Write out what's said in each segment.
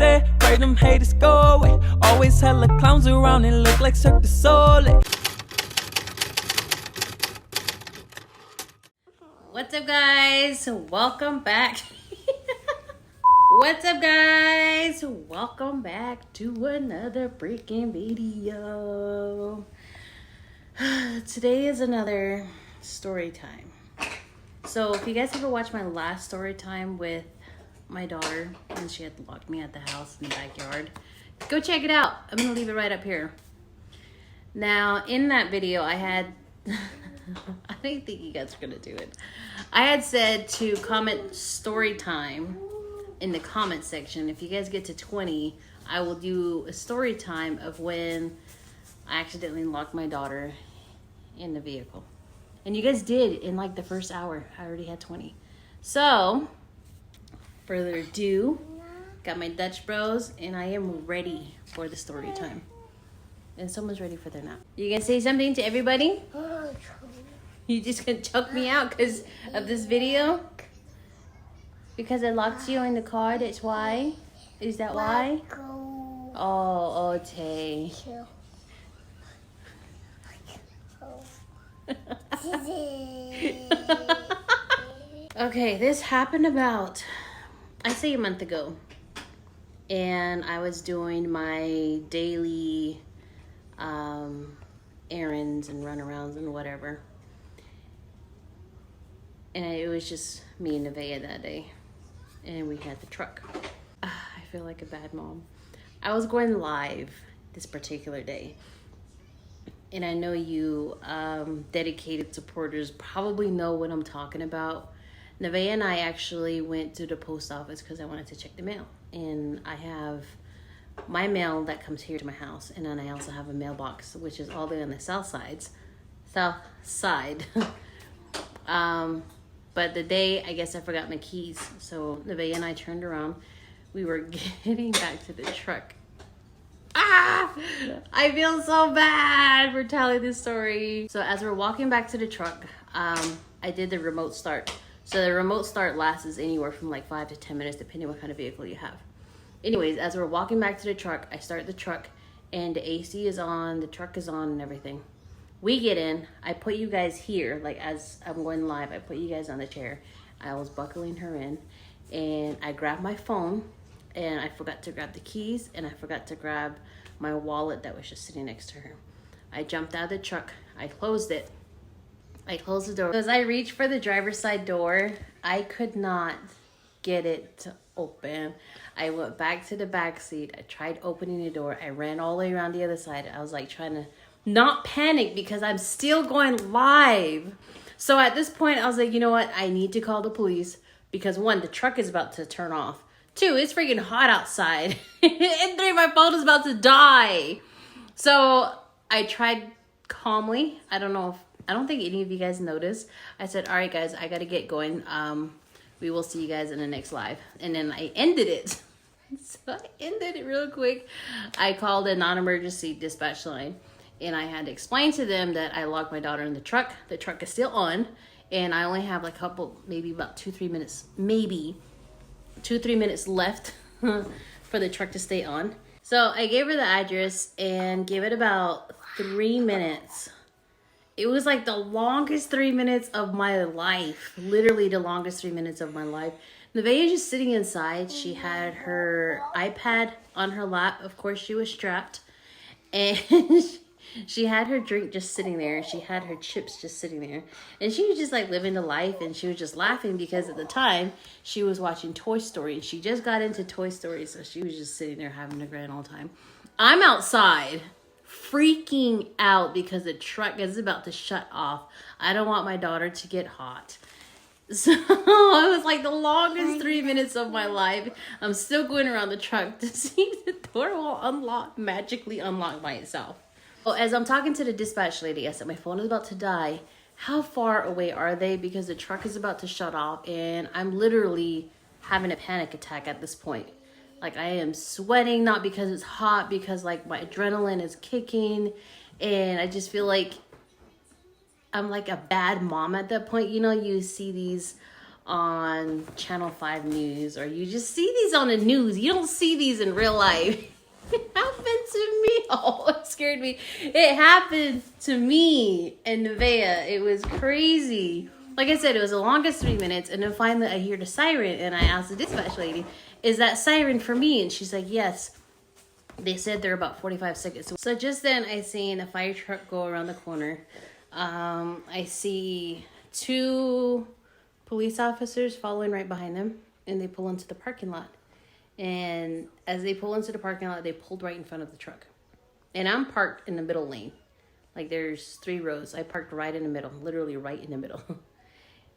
Tell pray them haters go away. Always hella clowns around and look like Cirque du Soleil. What's up, guys? Welcome back. What's up, guys? Welcome back to another freaking video. Today is another story time. So if you guys ever watched my last story time with my daughter when she had locked me at the house in the backyard, go check it out. I'm gonna leave it right up here. Now in that video I had I didn't think you guys were gonna do it. I had said to comment story time in the comment section. If you guys get to 20, I will do a story time of when I accidentally locked my daughter in the vehicle. And you guys did in like the first hour. I already had 20. So, further ado, got my Dutch Bros and I am ready for the story time. And someone's ready for their nap. You gonna say something to everybody? You just gonna choke me out because of this video? Because I locked you in the car, that's why? Is that why? Oh, okay. Okay, this happened about, I say a month ago. And I was doing my daily errands and runarounds and whatever. And it was just me and Nevaeh that day. And we had the truck. I feel like a bad mom. I was going live this particular day. And I know you dedicated supporters probably know what I'm talking about. Nevaeh and I actually went to the post office because I wanted to check the mail. And I have my mail that comes here to my house. And then I also have a mailbox, which is all the way on the south side. But the day, I guess I forgot my keys. So Nevaeh and I turned around. We were getting back to the truck. I feel so bad for telling this story. So as we're walking back to the truck, I did the remote start. So the remote start lasts anywhere from like 5 to 10 minutes, depending on what kind of vehicle you have. Anyways, as we're walking back to the truck, I start the truck and the AC is on, the truck is on and everything. We get in, I put you guys here, like as I'm going live, I put you guys on the chair. I was buckling her in and I grabbed my phone and I forgot to grab the keys and I forgot to grab my wallet that was just sitting next to her. I jumped out of the truck, I closed it. I closed the door. As I reached for the driver's side door, I could not get it to open. I went back to the back seat. I tried opening the door. I ran all the way around the other side. I was like trying to not panic because I'm still going live. So at this point, I was like, you know what? I need to call the police because 1, the truck is about to turn off. 2, it's freaking hot outside. And 3, my phone is about to die. So I tried calmly. I don't think any of you guys noticed. I said, all right, guys, I got to get going. We will see you guys in the next live. And then I ended it. So I ended it real quick. I called a non-emergency dispatch line. And I had to explain to them that I locked my daughter in the truck. The truck is still on. And I only have like a couple, maybe about 2-3 minutes, maybe 2-3 minutes left for the truck to stay on. So I gave her the address and gave it about 3 minutes. It was like the longest 3 minutes of my life. Literally the longest 3 minutes of my life. Nevaeh is just sitting inside. She had her iPad on her lap. Of course, she was strapped. And she had her drink just sitting there. She had her chips just sitting there. And she was just like living the life. And she was just laughing because at the time she was watching Toy Story. And she just got into Toy Story. So she was just sitting there having a grand old time. I'm outside freaking out because the truck is about to shut off. I don't want my daughter to get hot. So it was like the longest 3 minutes of my life. I'm still going around the truck to see the door will magically unlock by itself. Well, as I'm talking to the dispatch lady, I said, my phone is about to die. How far away are they? Because the truck is about to shut off and I'm literally having a panic attack at this point. Like I am sweating, not because it's hot, because like my adrenaline is kicking. And I just feel like I'm like a bad mom at that point. You know, you see these on Channel 5 News, or you just see these on the news. You don't see these in real life. It happened to me. Oh, it scared me. It happened to me in Nevaeh. It was crazy. Like I said, it was the longest 3 minutes, and then finally I hear the siren, and I asked the dispatch lady, is that siren for me? And she's like, yes. They said they're about 45 seconds. So just then I seen a fire truck go around the corner. I see 2 police officers following right behind them, and they pull into the parking lot. And as they pull into the parking lot, they pulled right in front of the truck. And I'm parked in the middle lane. Like there's 3 rows. I parked right in the middle, literally right in the middle.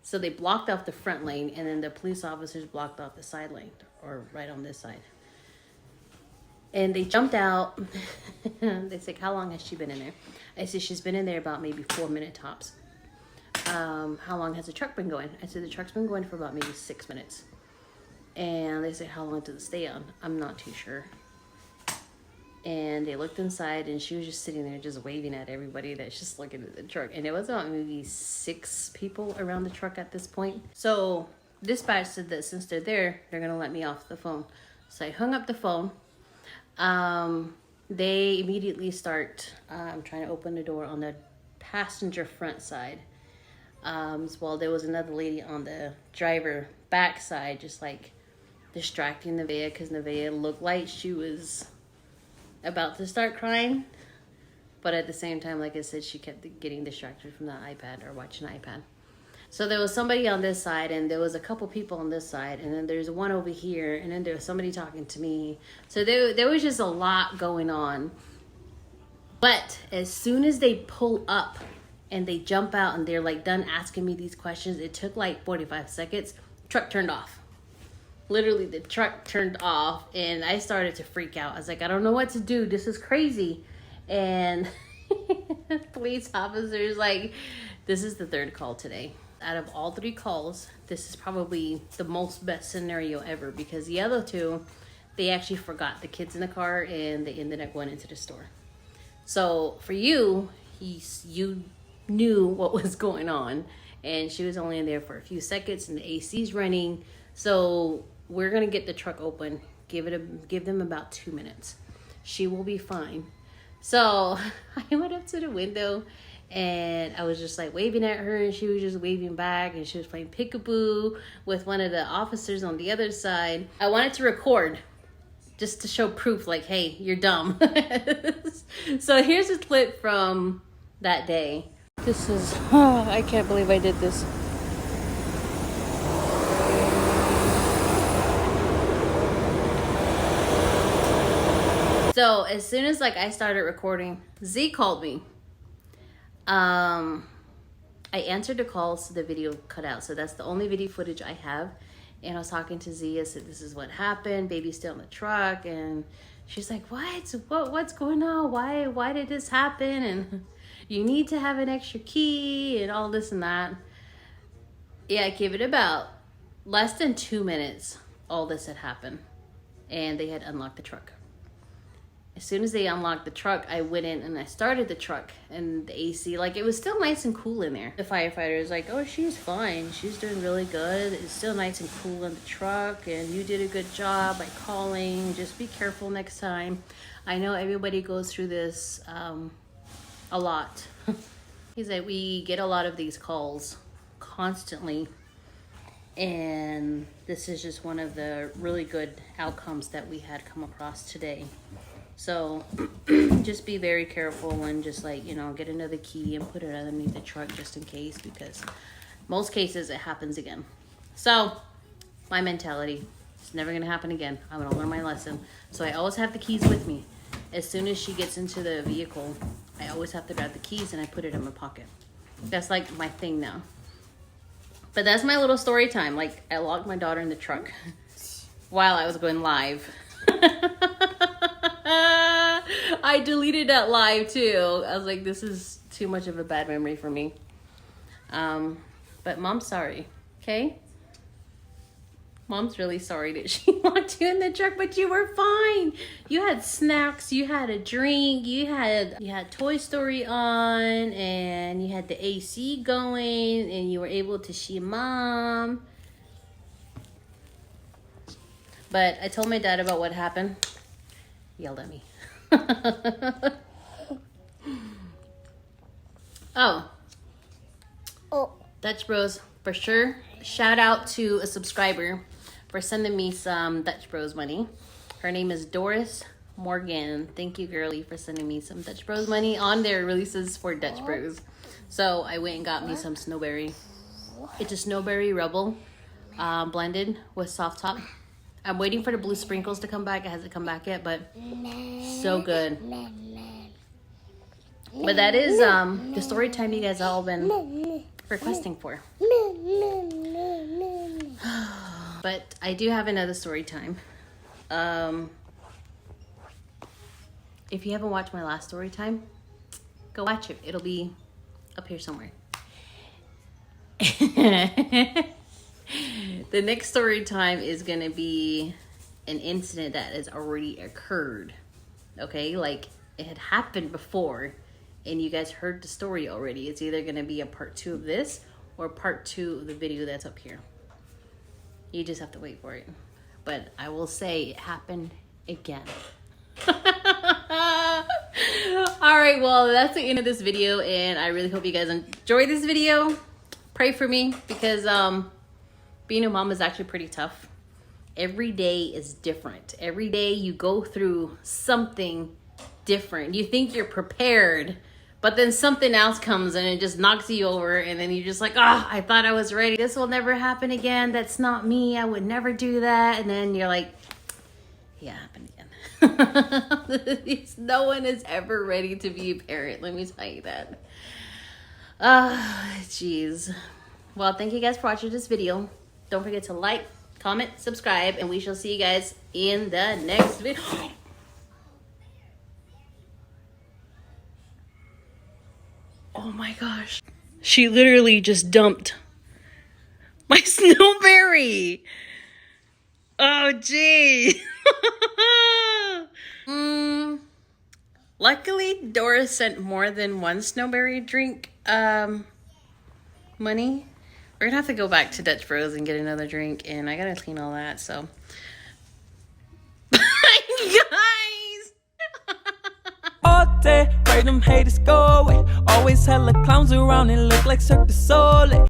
So they blocked off the front lane, and then the police officers blocked off the side lane, or right on this side. And they jumped out. They said, how long has she been in there? I said, she's been in there about maybe 4 minutes tops. How long has the truck been going? I said, the truck's been going for about maybe 6 minutes. And they said, how long does it stay on? I'm not too sure. And they looked inside, and she was just sitting there just waving at everybody that's just looking at the truck. And it was about maybe 6 people around the truck at this point. So dispatch said that since they're there, they're going to let me off the phone. So I hung up the phone. They immediately start trying to open the door on the passenger front side. While there was another lady on the driver back side, just like distracting Nevaeh, because Nevaeh looked like she was about to start crying. But at the same time, like I said, she kept getting distracted from the iPad or watching the iPad. So there was somebody on this side, and there was a couple people on this side, and then there's one over here, and then there was somebody talking to me. So there was just a lot going on. But as soon as they pull up and they jump out and they're like done asking me these questions, it took like 45 seconds. Truck turned off. Literally, the truck turned off, and I started to freak out. I was like, I don't know what to do. This is crazy. And police officers, like, this is the 3rd call today. Out of all 3 calls, this is probably the most best scenario ever, because the other 2, they actually forgot the kids in the car, and they ended up going into the store. So for you, you knew what was going on, and she was only in there for a few seconds, and the AC's running. So we're gonna get the truck open. Give them about 2 minutes. She will be fine. So I went up to the window, and I was just like waving at her, and she was just waving back, and she was playing peekaboo with one of the officers on the other side. I wanted to record just to show proof, like, hey, you're dumb. So here's a clip from that day. This is, I can't believe I did this. So as soon as like I started recording, Z called me. I answered the call, so the video cut out. So that's the only video footage I have. And I was talking to Z. I said, this is what happened. Baby's still in the truck. And she's like, what's going on? Why did this happen? And you need to have an extra key and all this and that. Yeah, I gave it about less than 2 minutes. All this had happened. And they had unlocked the truck. As soon as they unlocked the truck, I went in and I started the truck, and the AC, like, it was still nice and cool in there. The firefighter was like, oh, she's fine. She's doing really good. It's still nice and cool in the truck, and you did a good job by calling. Just be careful next time. I know everybody goes through this a lot. He's like, we get a lot of these calls constantly, and this is just one of the really good outcomes that we had come across today. So just be very careful, and just like, you know, get another key and put it underneath the truck just in case, because most cases it happens again. So my mentality, it's never going to happen again. I'm going to learn my lesson. So I always have the keys with me. As soon as she gets into the vehicle, I always have to grab the keys and I put it in my pocket. That's like my thing now. But that's my little story time. Like, I locked my daughter in the truck while I was going live. I deleted that live too. I was like, this is too much of a bad memory for me. But Mom's sorry, okay? Mom's really sorry that she locked you in the truck, but you were fine. You had snacks, you had a drink, you had Toy Story on, and you had the AC going, and you were able to see Mom. But I told my dad about what happened. He yelled at me. Oh, Dutch Bros, for sure. Shout out to a subscriber for sending me some Dutch Bros money. Her name is Doris Morgan. Thank you, girlie, for sending me some Dutch Bros money on their releases for Dutch Bros. So I went and got me some snowberry. It's a snowberry rebel blended with soft top. I'm waiting for the blue sprinkles to come back. It hasn't come back yet, but so good. But that is the story time you guys all been requesting for. But I do have another story time. If you haven't watched my last story time, go watch it. It'll be up here somewhere. The next story time is gonna be an incident that has already occurred. Okay, like it had happened before and you guys heard the story already. It's either gonna be a part 2 of this or part 2 of the video that's up here. You just have to wait for it. But I will say it happened again. Alright, well, that's the end of this video, and I really hope you guys enjoy this video. Pray for me, because being a mom is actually pretty tough. Every day is different. Every day you go through something different. You think you're prepared, but then something else comes and it just knocks you over, and then you're just like, oh, I thought I was ready. This will never happen again. That's not me. I would never do that. And then you're like, yeah, it happened again. No one is ever ready to be a parent. Let me tell you that. Jeez. Well, thank you guys for watching this video. Don't forget to like, comment, subscribe, and we shall see you guys in the next video. Oh my gosh. She literally just dumped my snowberry. Oh, gee. Luckily, Doris sent more than one snowberry drink money. We're gonna have to go back to Dutch Bros and get another drink, and I gotta clean all that, so. Guys! All day, pray them haters go away. Always hella clowns around and look like Cirque du Soleil.